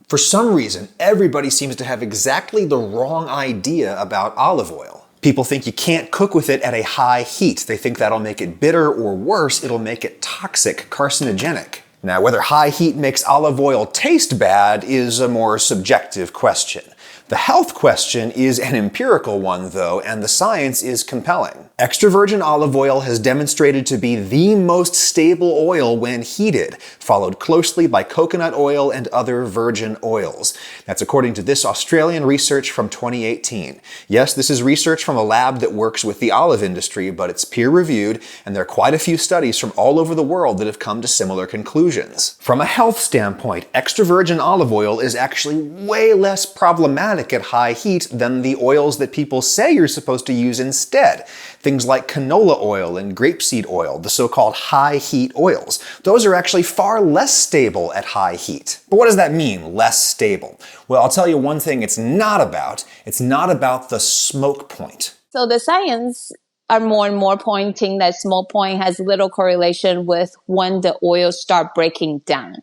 For some reason, everybody seems to have exactly the wrong idea about olive oil. People think you can't cook with it at a high heat. They think that'll make it bitter, or worse, it'll make it toxic, carcinogenic. Now, whether high heat makes olive oil taste bad is a more subjective question. The health question is an empirical one, though, and the science is compelling. Extra virgin olive oil has demonstrated to be the most stable oil when heated, followed closely by coconut oil and other virgin oils. That's according to this Australian research from 2018. Yes, this is research from a lab that works with the olive industry, but it's peer-reviewed, and there are quite a few studies from all over the world that have come to similar conclusions. From a health standpoint, extra virgin olive oil is actually way less problematic at high heat than the oils that people say you're supposed to use instead. Things like canola oil and grapeseed oil, the so-called high heat oils. Those are actually far less stable at high heat. But what does that mean, less stable? Well, I'll tell you one thing it's not about. It's not about the smoke point. So the science are more and more pointing that smoke point has little correlation with when the oils start breaking down.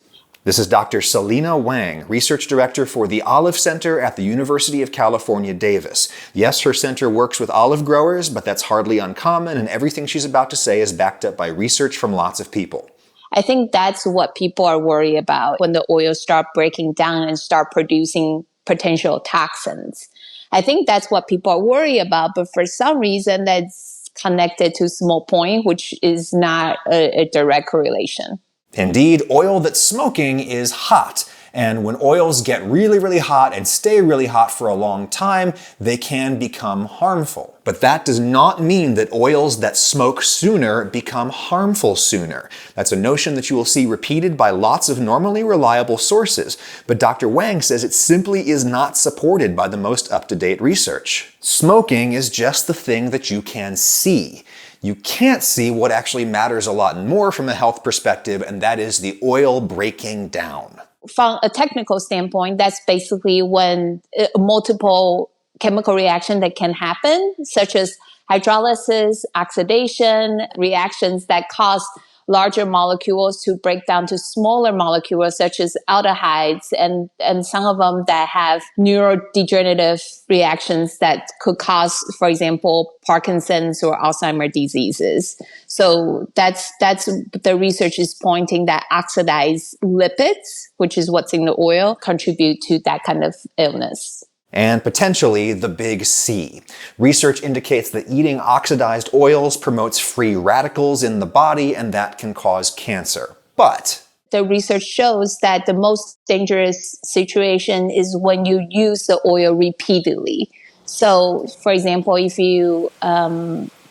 This is Dr. Selena Wang, Research Director for the Olive Center at the University of California, Davis. Yes, her center works with olive growers, but that's hardly uncommon, and everything she's about to say is backed up by research from lots of people. I think that's what people are worried about when the oils start breaking down and start producing potential toxins. I think that's what people are worried about, but for some reason that's connected to smoke point, which is not a direct correlation. Indeed, oil that's smoking is hot, and when oils get really, really hot and stay really hot for a long time, they can become harmful. But that does not mean that oils that smoke sooner become harmful sooner. That's a notion that you will see repeated by lots of normally reliable sources, but Dr. Wang says it simply is not supported by the most up-to-date research. Smoking is just the thing that you can see. You can't see what actually matters a lot more from a health perspective, and that is the oil breaking down. From a technical standpoint, that's basically when multiple chemical reactions that can happen, such as hydrolysis, oxidation, reactions that cause larger molecules to break down to smaller molecules, such as aldehydes, and some of them that have neurodegenerative reactions that could cause, for example, Parkinson's or Alzheimer's diseases. So that's the research is pointing that oxidized lipids, which is what's in the oil, contribute to that kind of illness. And potentially the big C. Research indicates that eating oxidized oils promotes free radicals in the body, and that can cause cancer. But the research shows that the most dangerous situation is when you use the oil repeatedly. So, for example, if you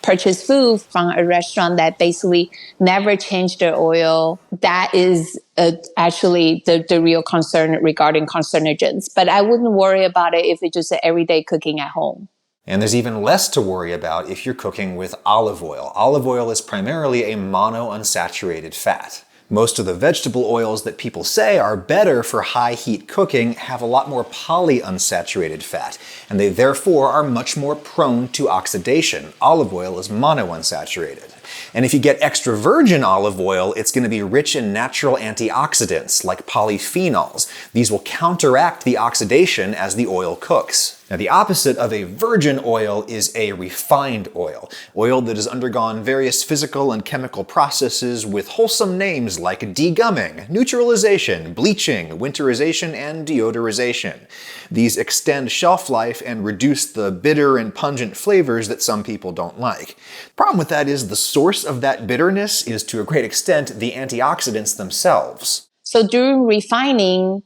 purchase food from a restaurant that basically never changed their oil, that is actually the real concern regarding carcinogens. But I wouldn't worry about it if it's just everyday cooking at home. And there's even less to worry about if you're cooking with olive oil. Olive oil is primarily a monounsaturated fat. Most of the vegetable oils that people say are better for high heat cooking have a lot more polyunsaturated fat, and they therefore are much more prone to oxidation. Olive oil is monounsaturated. And if you get extra virgin olive oil, it's going to be rich in natural antioxidants like polyphenols. These will counteract the oxidation as the oil cooks. Now, the opposite of a virgin oil is a refined oil. Oil that has undergone various physical and chemical processes with wholesome names like degumming, neutralization, bleaching, winterization, and deodorization. These extend shelf life and reduce the bitter and pungent flavors that some people don't like. The problem with that is the source of that bitterness is to a great extent the antioxidants themselves. So during refining,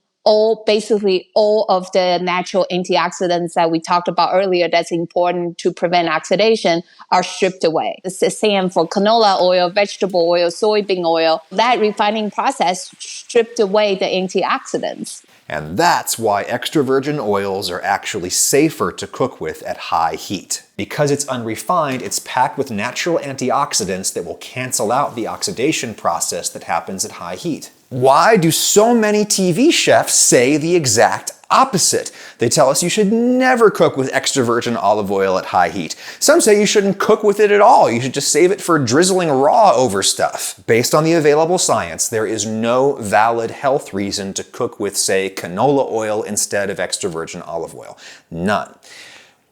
basically all of the natural antioxidants that we talked about earlier that's important to prevent oxidation are stripped away. It's the same for canola oil, vegetable oil, soybean oil. That refining process stripped away the antioxidants. And that's why extra virgin oils are actually safer to cook with at high heat. Because it's unrefined, it's packed with natural antioxidants that will cancel out the oxidation process that happens at high heat. Why do so many TV chefs say the exact Opposite. They tell us you should never cook with extra virgin olive oil at high heat. Some say you shouldn't cook with it at all. You should just save it for drizzling raw over stuff. Based on the available science, there is no valid health reason to cook with, say, canola oil instead of extra virgin olive oil. None.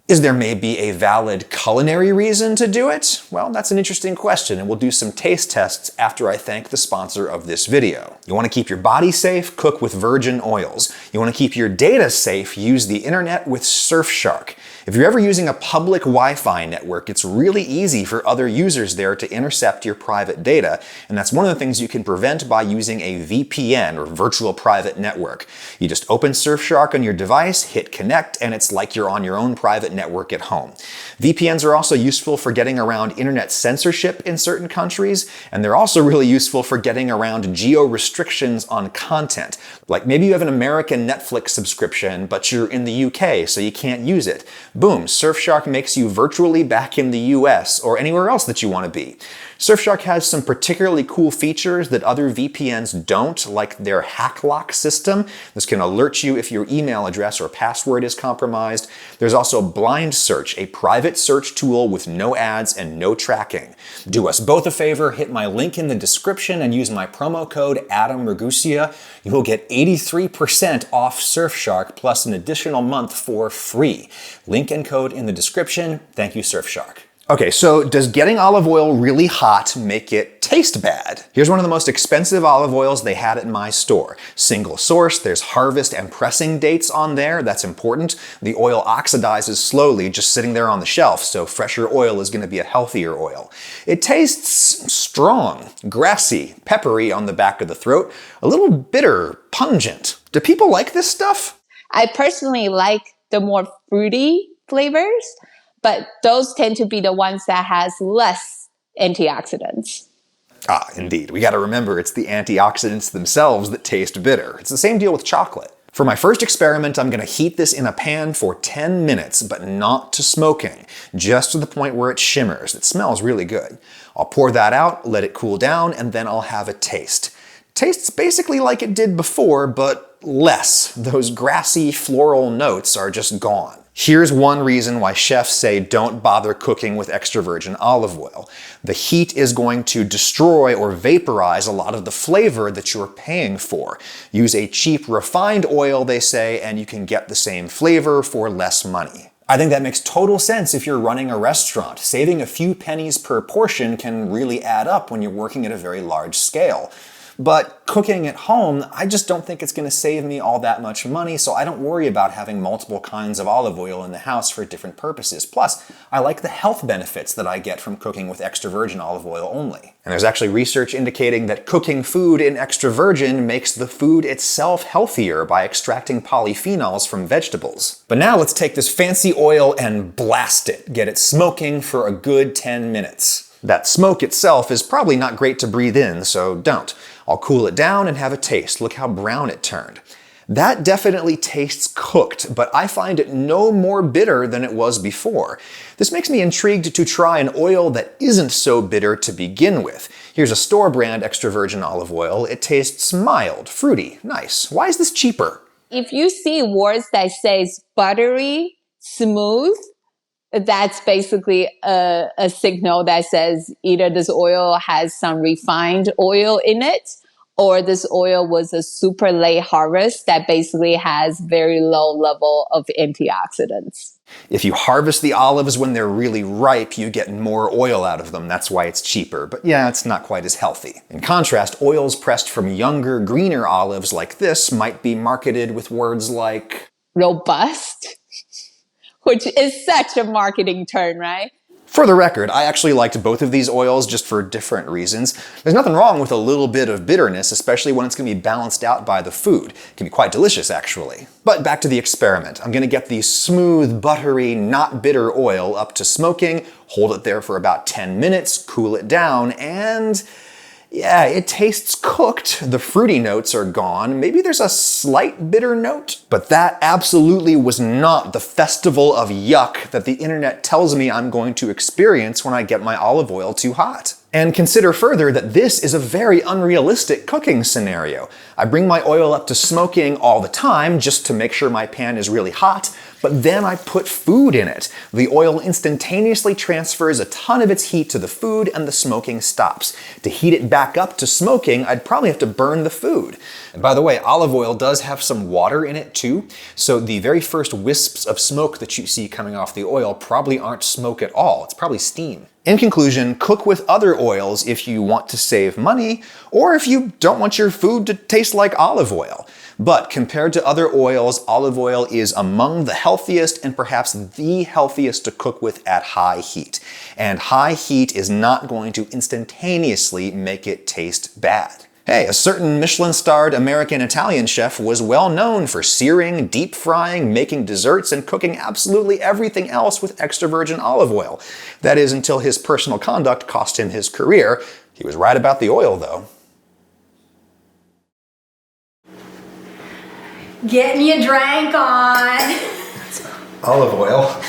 Is there maybe a valid culinary reason to do it? Well, that's an interesting question, and we'll do some taste tests after I thank the sponsor of this video. You want to keep your body safe? Cook with virgin oils. You want to keep your data safe? Use the internet with Surfshark. If you're ever using a public Wi-Fi network, it's really easy for other users there to intercept your private data, and that's one of the things you can prevent by using a VPN, or virtual private network. You just open Surfshark on your device, hit connect, and it's like you're on your own private network at home. VPNs are also useful for getting around internet censorship in certain countries, and they're also really useful for getting around geo-restrictions on content. Like maybe you have an American Netflix subscription, but you're in the UK, so you can't use it. Boom, Surfshark makes you virtually back in the US or anywhere else that you want to be. Surfshark has some particularly cool features that other VPNs don't, like their HackLock system. This can alert you if your email address or password is compromised. There's also Blind Search, a private search tool with no ads and no tracking. Do us both a favor, hit my link in the description and use my promo code AdamRagusea. You will get 83% off Surfshark plus an additional month for free. Link and code in the description. Thank you, Surfshark. Okay, so does getting olive oil really hot make it taste bad? Here's one of the most expensive olive oils they had at my store. Single source, there's harvest and pressing dates on there, that's important. The oil oxidizes slowly just sitting there on the shelf, so fresher oil is going to be a healthier oil. It tastes strong, grassy, peppery on the back of the throat, a little bitter, pungent. Do people like this stuff? I personally like the more fruity flavors, but those tend to be the ones that has less antioxidants. Ah, indeed. We gotta remember it's the antioxidants themselves that taste bitter. It's the same deal with chocolate. For my first experiment, I'm gonna heat this in a pan for 10 minutes, but not to smoking, just to the point where it shimmers. It smells really good. I'll pour that out, let it cool down, and then I'll have a taste. Tastes basically like it did before, but less. Those grassy floral notes are just gone. Here's one reason why chefs say don't bother cooking with extra virgin olive oil. The heat is going to destroy or vaporize a lot of the flavor that you're paying for. Use a cheap refined oil, they say, and you can get the same flavor for less money. I think that makes total sense if you're running a restaurant. Saving a few pennies per portion can really add up when you're working at a very large scale. But cooking at home, I just don't think it's going to save me all that much money, so I don't worry about having multiple kinds of olive oil in the house for different purposes. Plus, I like the health benefits that I get from cooking with extra virgin olive oil only. And there's actually research indicating that cooking food in extra virgin makes the food itself healthier by extracting polyphenols from vegetables. But now let's take this fancy oil and blast it. Get it smoking for a good 10 minutes. That smoke itself is probably not great to breathe in, so don't. I'll cool it down and have a taste. Look how brown it turned. That definitely tastes cooked, but I find it no more bitter than it was before. This makes me intrigued to try an oil that isn't so bitter to begin with. Here's a store brand extra virgin olive oil. It tastes mild, fruity, nice. Why is this cheaper? If you see words that says buttery, smooth, that's basically a signal that says either this oil has some refined oil in it, or this oil was a super late harvest that basically has very low level of antioxidants. If you harvest the olives when they're really ripe, you get more oil out of them. That's why it's cheaper. But yeah, it's not quite as healthy. In contrast, oils pressed from younger, greener olives like this might be marketed with words like robust, which is such a marketing term, right? For the record, I actually liked both of these oils just for different reasons. There's nothing wrong with a little bit of bitterness, especially when it's going to be balanced out by the food. It can be quite delicious, actually. But back to the experiment. I'm going to get the smooth, buttery, not bitter oil up to smoking, hold it there for about 10 minutes, cool it down, and yeah, it tastes cooked. The fruity notes are gone. Maybe there's a slight bitter note, but that absolutely was not the festival of yuck that the internet tells me I'm going to experience when I get my olive oil too hot. And consider further that this is a very unrealistic cooking scenario. I bring my oil up to smoking all the time just to make sure my pan is really hot, but then I put food in it. The oil instantaneously transfers a ton of its heat to the food and the smoking stops. To heat it back up to smoking, I'd probably have to burn the food. And by the way, olive oil does have some water in it too, so the very first wisps of smoke that you see coming off the oil probably aren't smoke at all. It's probably steam. In conclusion, cook with other oils if you want to save money, or if you don't want your food to taste like olive oil. But compared to other oils, olive oil is among the healthiest and perhaps the healthiest to cook with at high heat. And high heat is not going to instantaneously make it taste bad. Hey, a certain Michelin-starred American-Italian chef was well known for searing, deep frying, making desserts, and cooking absolutely everything else with extra virgin olive oil. That is, until his personal conduct cost him his career. He was right about the oil, though. Getting your drink on. Olive oil.